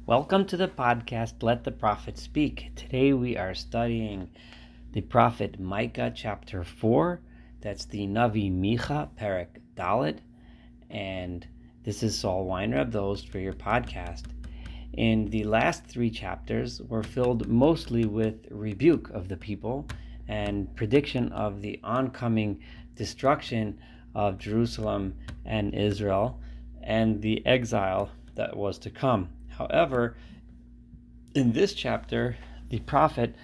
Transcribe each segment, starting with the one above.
Welcome to the podcast, Let the Prophet Speak. Today we are studying the prophet Micah chapter 4. That's the Navi Micah, Perek Dalet. And this is Saul Weinreb, the host for your podcast. In the last three chapters were filled mostly with rebuke of the people and prediction of the oncoming destruction of Jerusalem and Israel and the exile that was to come. However, in this chapter, the prophet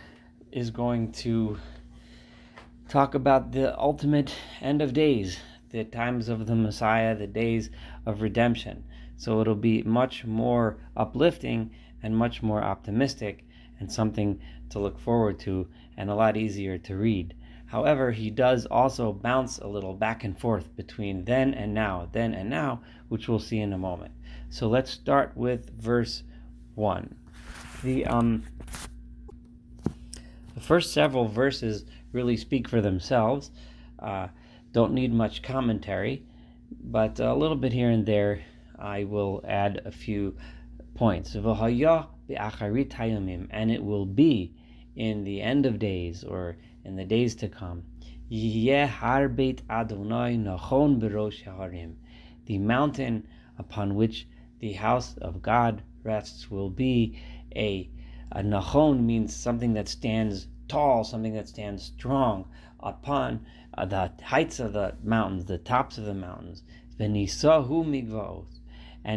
is going to talk about the ultimate end of days, the times of the Messiah, the days of redemption. So it'll be much more uplifting and much more optimistic and something to look forward to and a lot easier to read. However, he does also bounce a little back and forth between then and now, which we'll see in a moment. So let's start with verse 1. The first several verses really speak for themselves, don't need much commentary, but a little bit here and there I will add a few points. And it will be in the end of days, or in the days to come. The mountain upon which the house of God rests will be a nachon, means something that stands tall, something that stands strong upon the heights of the mountains, the tops of the mountains. And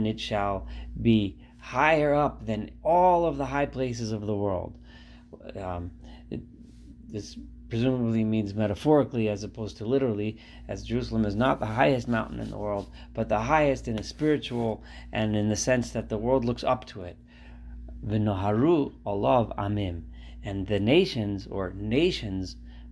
it shall be higher up than all of the high places of the world. This presumably means metaphorically as opposed to literally, as Jerusalem is not the highest mountain in the world, but the highest in a spiritual and in the sense that the world looks up to it. V'noharu olav amim, and the nations,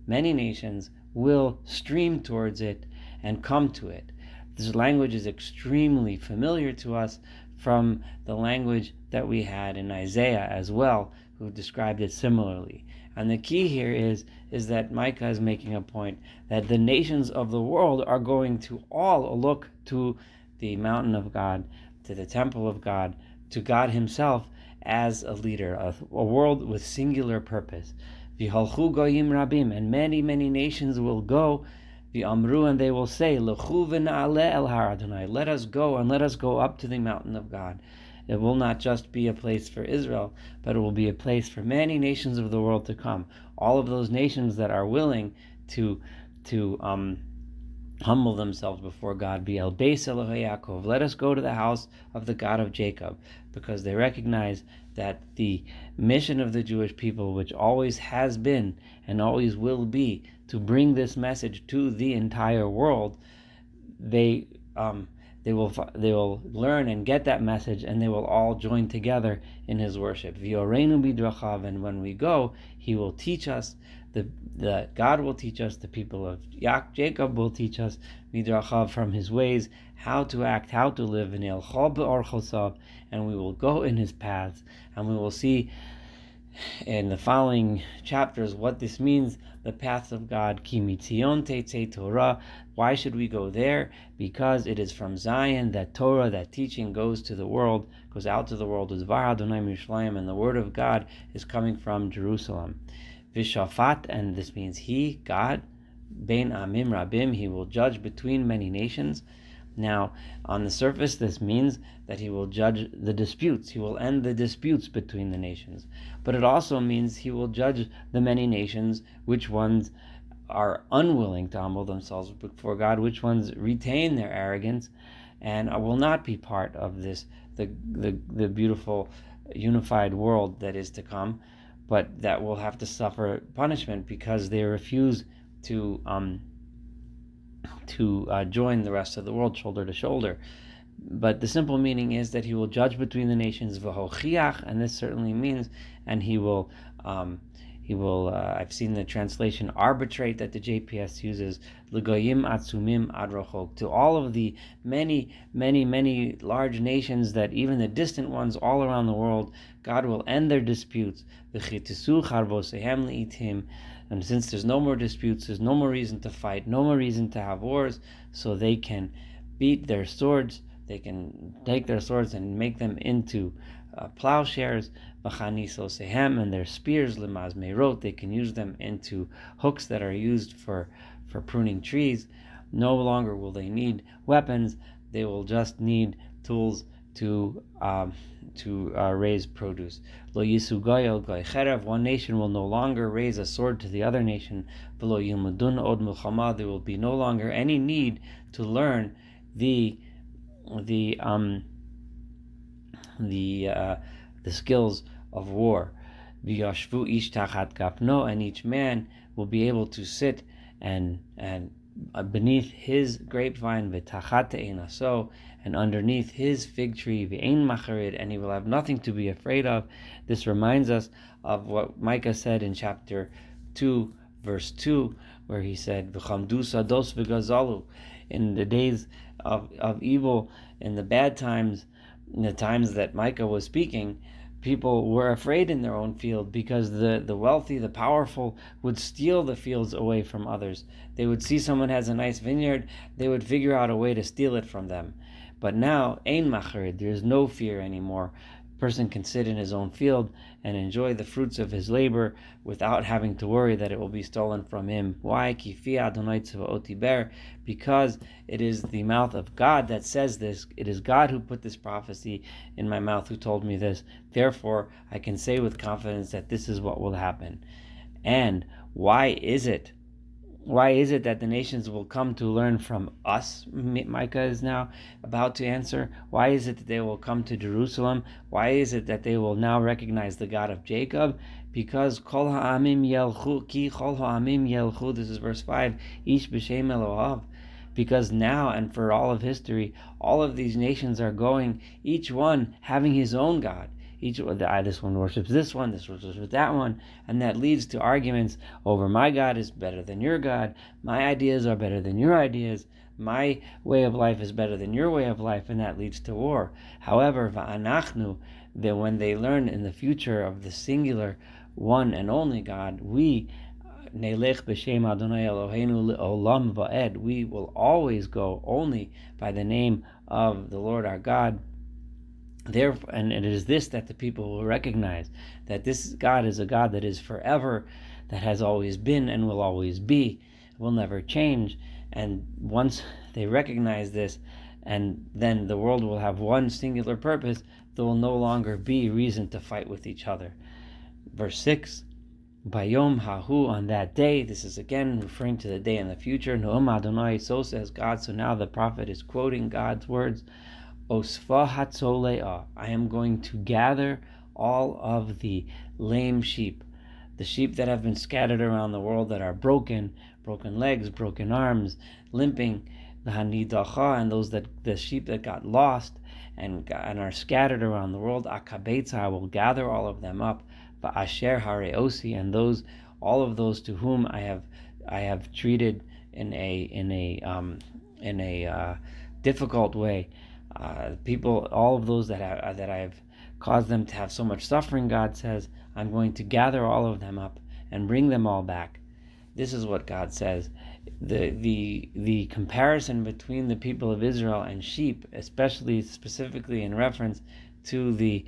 many nations, will stream towards it and come to it. This language is extremely familiar to us from the language that we had in Isaiah as well, who described it similarly. And the key here is that Micah is making a point that the nations of the world are going to all look to the mountain of God, to the temple of God, to God himself as a leader, a world with singular purpose. V'halchu goyim rabim, and many nations will go. V'amru, and they will say, Lechu v'na'aleh el har Adonai, let us go and let us go up to the mountain of God. It will not just be a place for Israel, but it will be a place for many nations of the world to come. All of those nations that are willing to humble themselves before God. V'el beis Elohei Yaakov, let us go to the house of the God of Jacob, because they recognize that the mission of the Jewish people, which always has been and always will be to bring this message to the entire world, they will learn and get that message, and they will all join together in his worship. V'yoreinu bidrachav, and when we go, he will teach us. God will teach us. The people of Jacob will teach us midrachav, from his ways, how to act, how to live. And we will go in his paths, and we will see in the following chapters what this means. The paths of God. Ki mitzion tetzei Torah. Why should we go there? Because it is from Zion that Torah, that teaching, goes to the world, goes out to the world. Dvar Adonai Yerushalayim, and the word of God is coming from Jerusalem. V'shafat, and this means he, God, bein amim rabim, he will judge between many nations. Now, on the surface, this means that he will judge the disputes. He will end the disputes between the nations. But it also means he will judge the many nations, which ones are unwilling to humble themselves before God, which ones retain their arrogance and will not be part of this, the beautiful unified world that is to come, but that will have to suffer punishment because they refuse to join the rest of the world shoulder to shoulder. But the simple meaning is that he will judge between the nations, v'hochiach, and this certainly means, and he will, I've seen the translation arbitrate that the JPS uses, l'goyim atzumim ad rachok, to all of the many large nations, that even the distant ones all around the world, God will end their disputes. V'chitisu charvosehem le'itim, and since there's no more disputes, there's no more reason to fight, no more reason to have wars, so they can beat their swords They can take their swords and make them into plowshares, and their spears, limaz meirot. They can use them into hooks that are used for pruning trees. No longer will they need weapons. They will just need tools to raise produce. Lo yisu goy el goy cherev. One nation will no longer raise a sword to the other nation. V'lo yilmudun od milchama. There will be no longer any need to learn the skills of war. V'yashvu ish tachat gafno, and each man will be able to sit and beneath his grapevine, v'tachat te'enaso, and underneath his fig tree, v'ein macharid, and he will have nothing to be afraid of. This reminds us of what Micah said in chapter 2, verse 2, where he said, v'chamdu sados v'gazalu, in the days of evil, in the bad times, in the times that Micah was speaking, people were afraid in their own field because the wealthy, the powerful would steal the fields away from others. They would see someone has a nice vineyard, they would figure out a way to steal it from them. But now, ein macharid, there is no fear anymore. A person can sit in his own field and enjoy the fruits of his labor without having to worry that it will be stolen from him. Why? Because it is the mouth of God that says this. It is God who put this prophecy in my mouth, who told me this. Therefore, I can say with confidence that this is what will happen. And why is it? Why is it that the nations will come to learn from us? Micah is now about to answer. Why is it that they will come to Jerusalem? Why is it that they will now recognize the God of Jacob? Because kol ha'amim yelchu, ki kol ha'amim yelchu, this is verse 5, ish b'shem Elohav. Because now and for all of history, all of these nations are going, each one having his own God. This one worships this one, this worships that one, and that leads to arguments over my God is better than your God, my ideas are better than your ideas, my way of life is better than your way of life, and that leads to war. However, va'anachnu, that when they learn in the future of the singular one and only God, we Nelech b'shem Adonai Eloheinu le'olam va'ed, we will always go only by the name of the Lord our God. Therefore, and it is this that the people will recognize, that this God is a God that is forever, that has always been and will always be, will never change. And once they recognize this, and then the world will have one singular purpose, there will no longer be reason to fight with each other. Verse 6, Bayom hahu, on that day, this is again referring to the day in the future, Noam Adonai, so says God. So now the prophet is quoting God's words, Osfa hatzoleah, I am going to gather all of the lame sheep, the sheep that have been scattered around the world, that are broken legs, broken arms, limping, v'hanidacha, and the sheep that got lost and are scattered around the world, akabetza, I will gather all of them up, v'asher hareosi, and all of those to whom I have treated in a difficult way. People, all of those that I've caused them to have so much suffering, God says, I'm going to gather all of them up and bring them all back. This is what God says. The comparison between the people of Israel and sheep, specifically in reference to the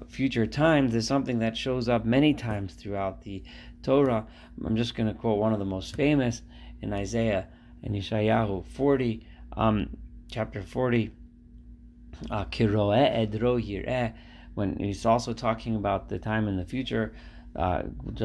future times, is something that shows up many times throughout the Torah. I'm just going to quote one of the most famous in Isaiah and Yeshayahu 40, chapter 40. When he's also talking about the time in the future,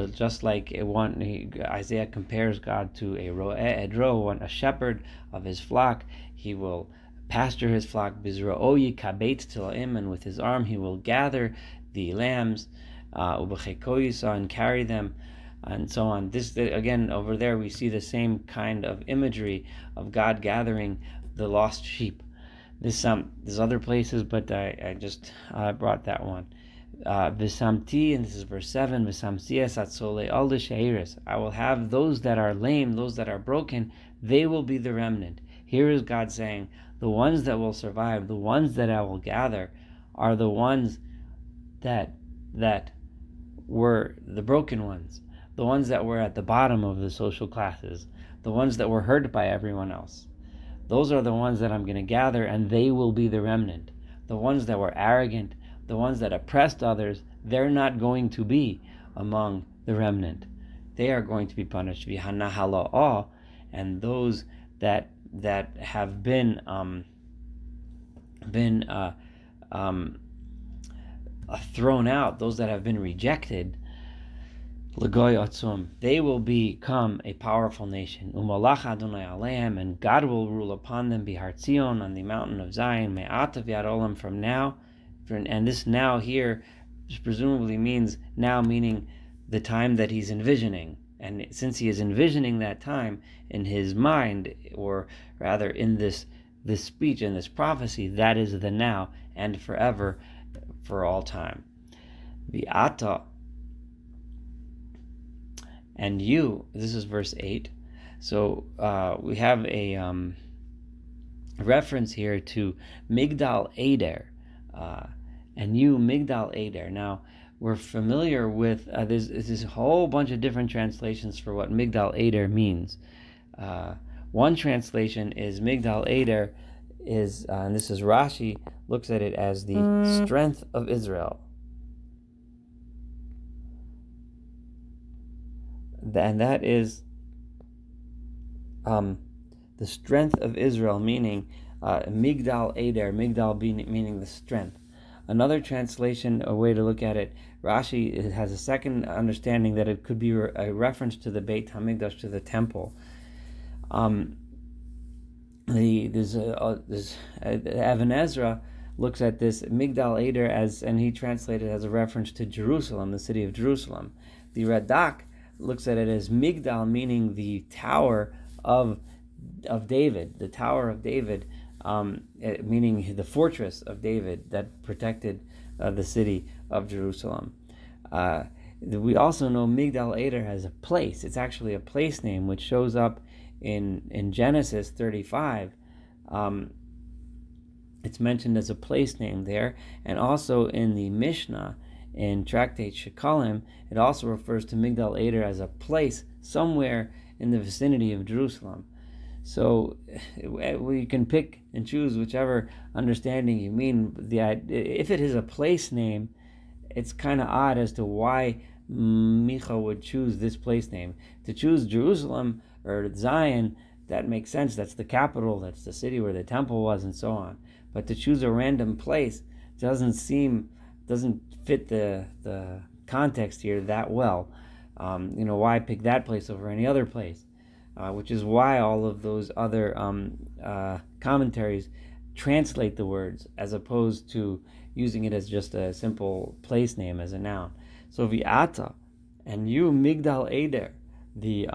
just like Isaiah compares God to a ro'eh edro, a shepherd of his flock. He will pasture his flock, bizro'oyi kabet tilaim, and with his arm he will gather the lambs, and carry them, and so on. This again, over there we see the same kind of imagery of God gathering the lost sheep. There's other places, but I just brought that one. V'samti, and this is verse 7, V'samtias atzole al sheiris. I will have those that are lame, those that are broken, they will be the remnant. Here is God saying, the ones that will survive, the ones that I will gather, are the ones that were the broken ones, the ones that were at the bottom of the social classes, the ones that were hurt by everyone else. those are the ones that I'm going to gather, and they will be the remnant. The ones that were arrogant, the ones that oppressed others, they're not going to be among the remnant. They are going to be punished. And those that have been thrown out, those that have been rejected, they will become a powerful nation. And God will rule upon them, Bihar Tzion, on the mountain of Zion, Me'atav Yad Olam, from now. And this now here presumably means now, meaning the time that he's envisioning. And since he is envisioning that time in his mind, or rather in this speech, in this prophecy, that is the now and forever, for all time. V'ata, and you, this is verse 8. So we have a reference here to Migdal Eder. And you, Migdal Eder. Now, we're familiar with, there's a whole bunch of different translations for what Migdal Eder means. One translation is Migdal Eder is, and this is Rashi, looks at it as the strength of Israel. And that is the strength of Israel, meaning Migdal Eder, Migdal meaning the strength. Another translation, a way to look at it, Rashi has a second understanding that it could be a reference to the Beit HaMikdash, to the temple. Evan Ezra looks at this Migdal Eder as, and he translated it as a reference to Jerusalem, the city of Jerusalem. The Radak looks at it as Migdal, meaning the tower of David, the Tower of David, meaning the fortress of David that protected the city of Jerusalem. We also know Migdal Eder as a place. It's actually a place name which shows up in Genesis 35. It's mentioned as a place name there, and also in the Mishnah in Tractate Shekalim, it also refers to Migdal Eder as a place somewhere in the vicinity of Jerusalem. So we can pick and choose whichever understanding you mean. If it is a place name, it's kind of odd as to why Micah would choose this place name. To choose Jerusalem or Zion, that makes sense. That's the capital, that's the city where the temple was, and so on. But to choose a random place doesn't fit the context here that well. Why pick that place over any other place? Which is why all of those other commentaries translate the words as opposed to using it as just a simple place name, as a noun. So Vi'ata, and you, Migdal Eder, the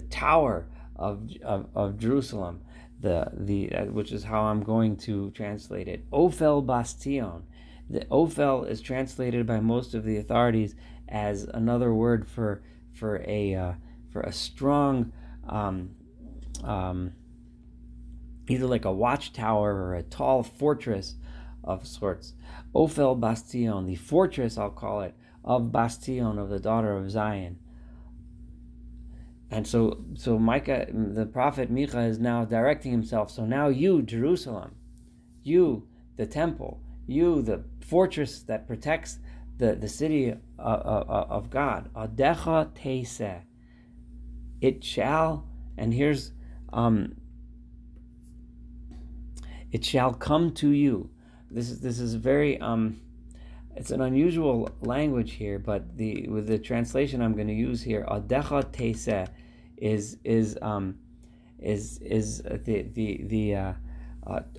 tower of Jerusalem, which is how I'm going to translate it. Ophel Bastion. The Ophel is translated by most of the authorities as another word for a strong, either like a watchtower or a tall fortress of sorts. Ophel Bastion, the fortress, I'll call it, of Bastion, of the daughter of Zion. And so Micah, the prophet Micah, is now directing himself. So now you, Jerusalem, you, the temple, you, the fortress that protects the city of God, Adecha Teiseh, it shall, and here's, it shall come to you. This is very, it's an unusual language here, but with the translation I'm going to use here, Adecha Teiseh is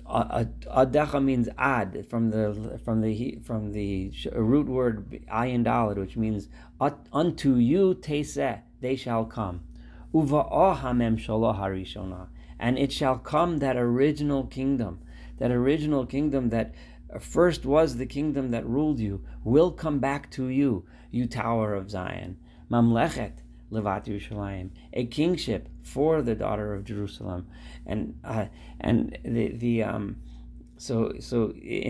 Adecha means ad, from the root word ayin daled, which means unto you teiseh, they shall come. Uva'ah hamemshalah harishona, and it shall come, that original kingdom that first was the kingdom that ruled you, will come back to you, you Tower of Zion. Mamlechet Levat Yerushalayim, a kingship for the daughter of Jerusalem,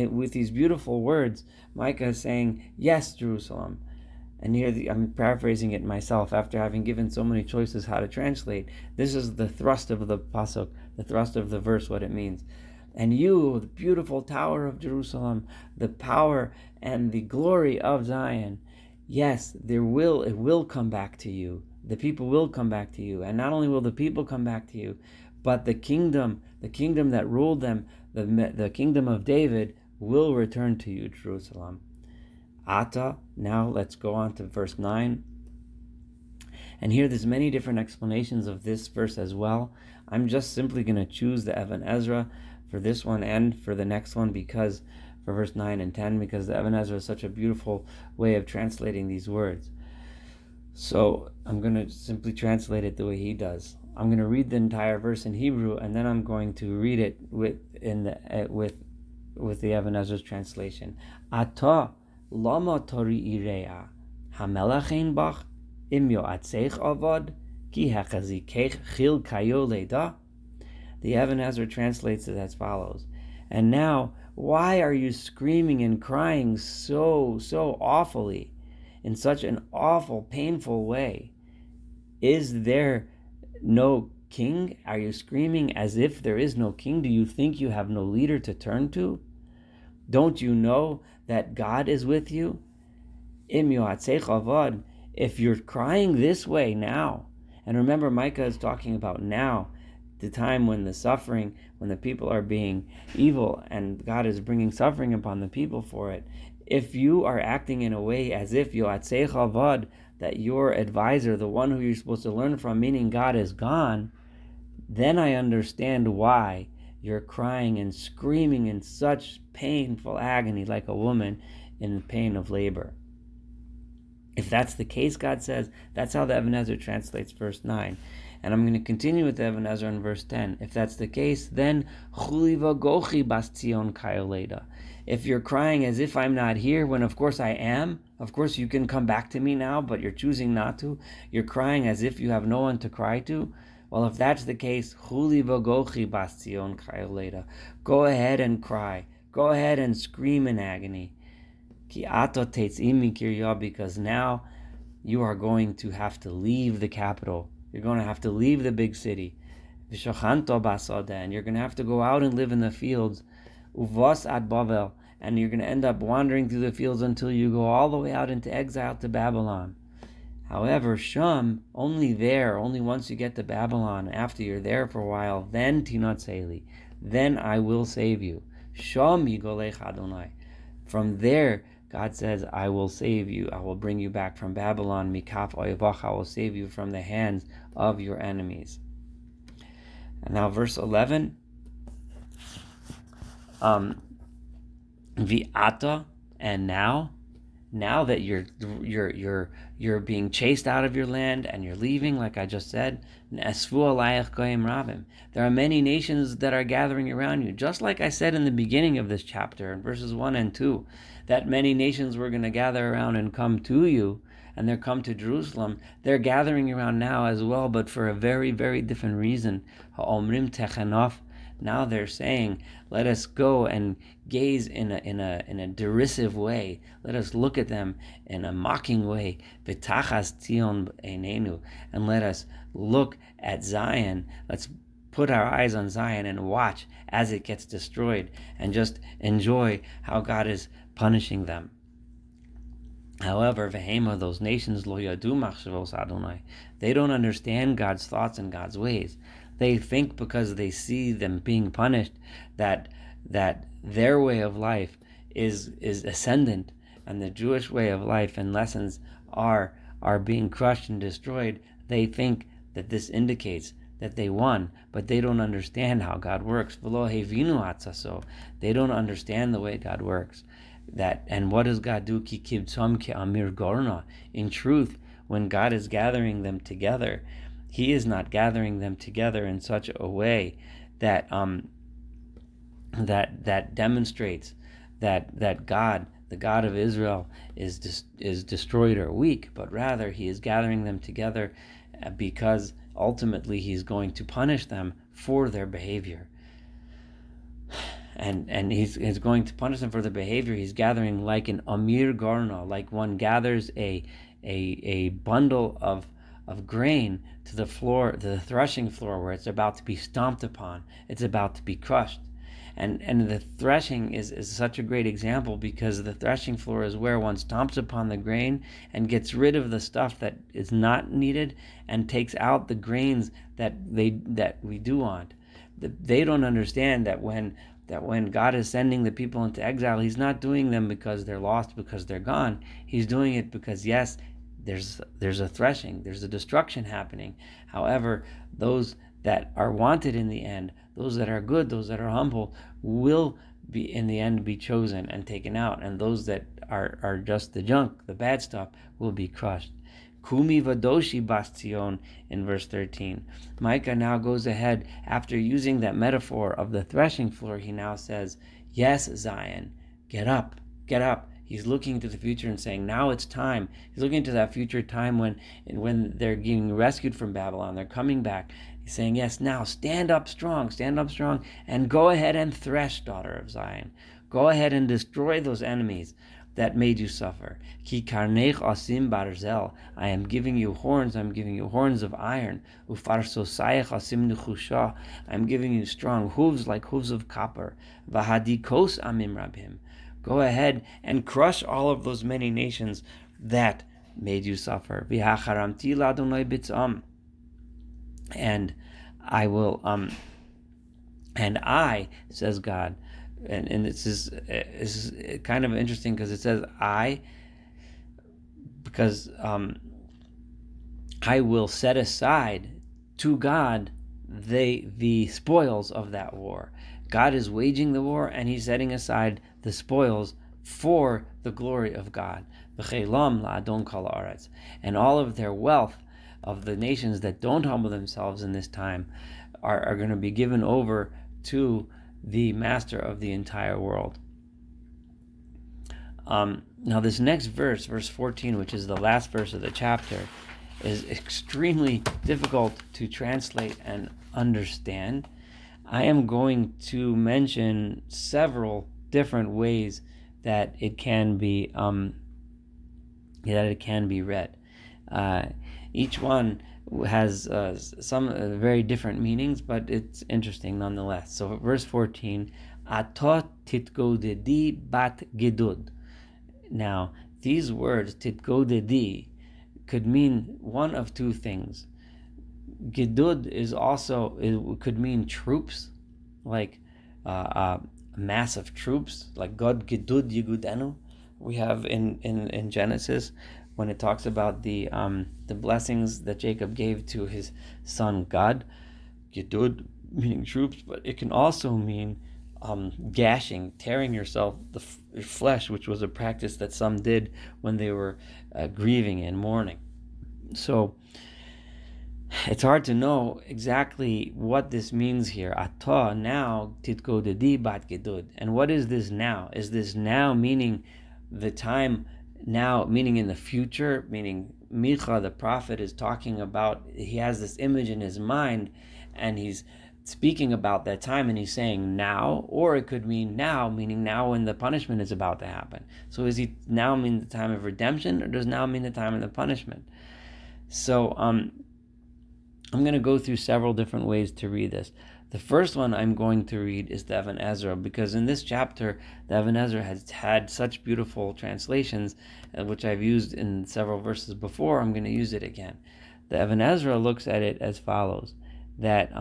with these beautiful words, Micah is saying, yes, Jerusalem, And here I'm paraphrasing it myself after having given so many choices how to translate. This is the thrust of the pasuk, the thrust of the verse, what it means. And you, the beautiful tower of Jerusalem, the power and the glory of Zion, yes, it will come back to you. The people will come back to you. And not only will the people come back to you, but the kingdom that ruled them, the kingdom of David, will return to you, Jerusalem. Ata, now let's go on to verse 9. And here there's many different explanations of this verse as well. I'm just simply going to choose the Evan Ezra for this one and for the next one, because for verse 9 and 10, because the Evan Ezra is such a beautiful way of translating these words. So I'm going to simply translate it the way he does. I'm going to read the entire verse in Hebrew, and then I'm going to read it with the Evan Ezra's translation. Ata lama tori irea hamelach ein bach im yoatzeich avad ki hachazikech chil kayo leda. The Evan Ezra translates it as follows: and now, why are you screaming and crying so awfully, in such an awful, painful way? Is there no king? Are you screaming as if there is no king? Do you think you have no leader to turn to? Don't you know that God is with you? Im yoatzeich avad. If you're crying this way now, and remember, Micah is talking about now, the time when the people are being evil, and God is bringing suffering upon the people for it. If you are acting in a way as if yoatzeich avad, that your advisor, the one who you're supposed to learn from, meaning God, is gone, then I understand why you're crying and screaming in such painful agony, like a woman in the pain of labor. If that's the case, God says, that's how the Evan Ezra translates verse 9. And I'm going to continue with the Evan Ezra in verse 10. If that's the case, then chuli v'gochi bas Tzion kayoleda. If you're crying as if I'm not here, when of course I am, of course you can come back to me now, but you're choosing not to. You're crying as if you have no one to cry to. Well, if that's the case, chuli v'gochi bas Tzion kayoleda. Go ahead and cry. Go ahead and scream in agony. Ki ato tetzimi kirya, because now you are going to have to leave the capital. You're going to have to leave the big city. V'shochanto basada, and you're going to have to go out and live in the fields. Uvos ad Bavel, and you're going to end up wandering through the fields until you go all the way out into exile to Babylon. However, Sham, only once you get to Babylon, after you're there for a while, then tinotzeli, then I will save you. Sham yigolech Adonai. From there, God says, I will save you. I will bring you back from Babylon. Mikaf oivach, I will save you from the hands of your enemies. And now verse 11. Vi'ata, and now that you're being chased out of your land and you're leaving, like I just said, Esfu alayach goyim rabim. There are many nations that are gathering around you, just like I said in the beginning of this chapter, in verses 1 and 2, that many nations were going to gather around and come to you, and they're come to Jerusalem. They're gathering around now as well, but for a very, very different reason. Ha'omrim techanof. Now they're saying, let us go and gaze in a derisive way. Let us look at them in a mocking way. V'tachas Tzion einenu, and let us look at Zion. Let's put our eyes on Zion and watch as it gets destroyed, and just enjoy how God is punishing them. However, v'hema, those nations, lo yadu machshavos Adonai, they don't understand God's thoughts and God's ways. They think because they see them being punished that their way of life is ascendant, and the Jewish way of life and lessons are being crushed and destroyed. They think that this indicates that they won, but they don't understand how God works. V'lo hevinu atzaso. They don't understand the way God works. And what does God do? Ki kibtzom ke amir gorna. In truth, when God is gathering them together, He is not gathering them together in such a way that that demonstrates that God, the God of Israel, is destroyed or weak, but rather He is gathering them together because ultimately He's going to punish them for their behavior. and he's going to punish them for their behavior. He's gathering like an amir garna, like one gathers a bundle of grain to the floor, to the threshing floor, where it's about to be stomped upon, it's about to be crushed. And the threshing is such a great example, because the threshing floor is where one stomps upon the grain and gets rid of the stuff that is not needed and takes out the grains that we do want. They don't understand that when God is sending the people into exile, He's not doing them because they're lost, because they're gone. He's doing it because, yes, there's a threshing, there's a destruction happening. However, those that are wanted in the end, those that are good, those that are humble, will be in the end be chosen and taken out, and those that are just the junk, the bad stuff, will be crushed. Kumi vadoshi bastion in verse 13. Micah now goes ahead, after using that metaphor of the threshing floor, he now says, yes, Zion, get up, get up. He's looking to the future and saying, now it's time. He's looking to that future time when they're getting rescued from Babylon, they're coming back. He's saying, yes, now stand up strong, and go ahead and thresh, daughter of Zion. Go ahead and destroy those enemies that made you suffer. Ki karnech asim barzel. I am giving you horns. I'm giving you horns of iron. Ufarsosayach asim nechusha. I'm giving you strong hooves like hooves of copper. Vahadikos amim rabhim. Go ahead and crush all of those many nations that made you suffer. V'hacharamti ladonai bitzam. And I will, and I, says God, and this is kind of interesting, because it says I, because I will set aside to God the spoils of that war. God is waging the war, and He's setting aside the spoils for the glory of God. And all of their wealth of the nations that don't humble themselves in this time are going to be given over to the master of the entire world. Now this next verse, verse 14, which is the last verse of the chapter, is extremely difficult to translate and understand. I am going to mention several different ways that it can be read. Each one has some very different meanings, but it's interesting nonetheless. So verse 14, Atot titgodedi bat gidud. Now, these words, titgodedi, could mean one of two things. Gidud it could mean troops, like a mass of troops, like God gidud yigudenu. We have in Genesis, when it talks about the blessings that Jacob gave to his son Gad, Gidud meaning troops, but it can also mean gashing, tearing yourself, the flesh, which was a practice that some did when they were grieving and mourning. So it's hard to know exactly what this means here. Ata, now, titgodedi bat gidud. And what is this now? Is this now meaning the time now, meaning in the future, meaning Micah, the prophet, is talking about, he has this image in his mind, and he's speaking about that time, and he's saying now, or it could mean now, meaning now when the punishment is about to happen. So is he now mean the time of redemption, or does now mean the time of the punishment? So I'm going to go through several different ways to read this. The first one I'm going to read is the Even Ezra, because in this chapter, the Even Ezra has had such beautiful translations, which I've used in several verses before. I'm going to use it again. The Even Ezra looks at it as follows, that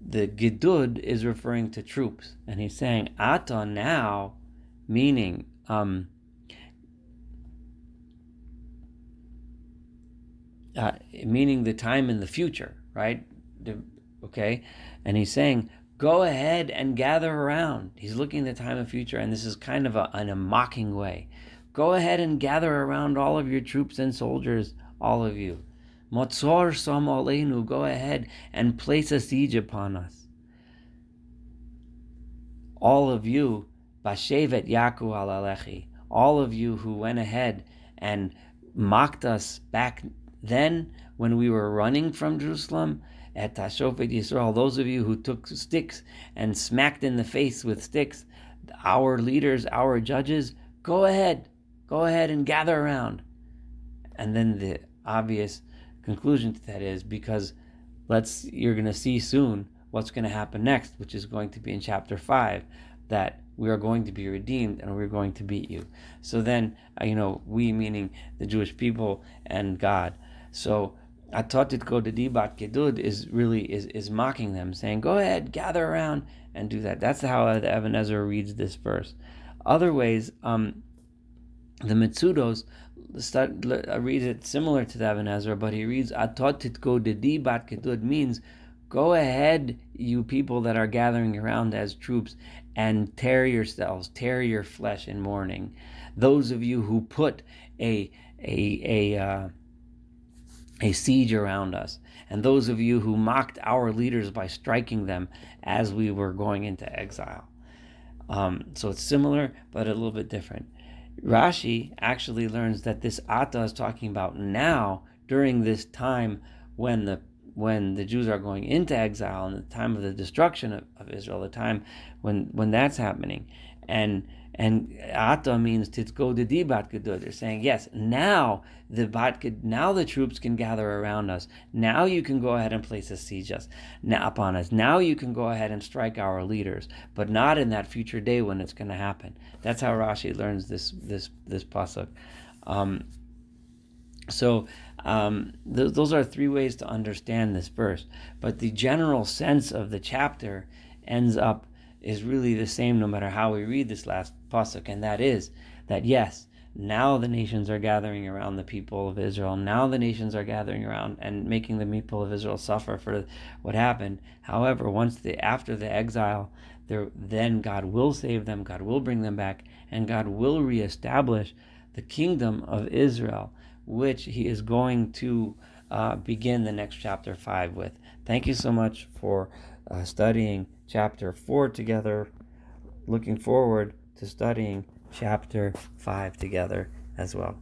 the Gidud is referring to troops, and he's saying, Ata now, meaning meaning the time in the future, right? Okay, and he's saying, go ahead and gather around. He's looking at the time of future, and this is kind of in a mocking way. Go ahead and gather around all of your troops and soldiers, all of you. Motzor som aleinu, go ahead and place a siege upon us. All of you, bashevet yaku alalechi, all of you who went ahead and mocked us back then when we were running from Jerusalem, Et Hashofet Yisrael, those of you who took sticks and smacked in the face with sticks, our leaders, our judges, go ahead and gather around. And then the obvious conclusion to that is because you're going to see soon what's going to happen next, which is going to be in chapter 5, that we are going to be redeemed and we're going to beat you. So then, we meaning the Jewish people and God. So Atotit go to Dibat Kedud is mocking them, saying, go ahead, gather around and do that. That's how the Ebenezer reads this verse. Other ways, the Mitsudos reads it similar to the Ebenezer, but he reads Atotit go to Dibat Kedud means go ahead, you people that are gathering around as troops, and tear yourselves, tear your flesh in mourning. Those of you who put a siege around us, and those of you who mocked our leaders by striking them as we were going into exile. So it's similar, but a little bit different. Rashi actually learns that this Ata is talking about now, during this time when the Jews are going into exile, and the time of the destruction of Israel, the time when that's happening. And Ata means Titzko Didi Bat Gedud. They're saying, yes, now the troops can gather around us. Now you can go ahead and place a siege upon us. Now you can go ahead and strike our leaders, but not in that future day when it's going to happen. That's how Rashi learns this pasuk. Those are three ways to understand this verse. But the general sense of the chapter is really the same no matter how we read this last pasuk, and that is that yes, now the nations are gathering around the people of Israel. Now the nations are gathering around and making the people of Israel suffer for what happened. However, after the exile, then God will save them, God will bring them back, and God will reestablish the kingdom of Israel, which he is going to begin the next chapter 5 with. Thank you so much for studying chapter 4 together. Looking forward to studying chapter 5 together as well.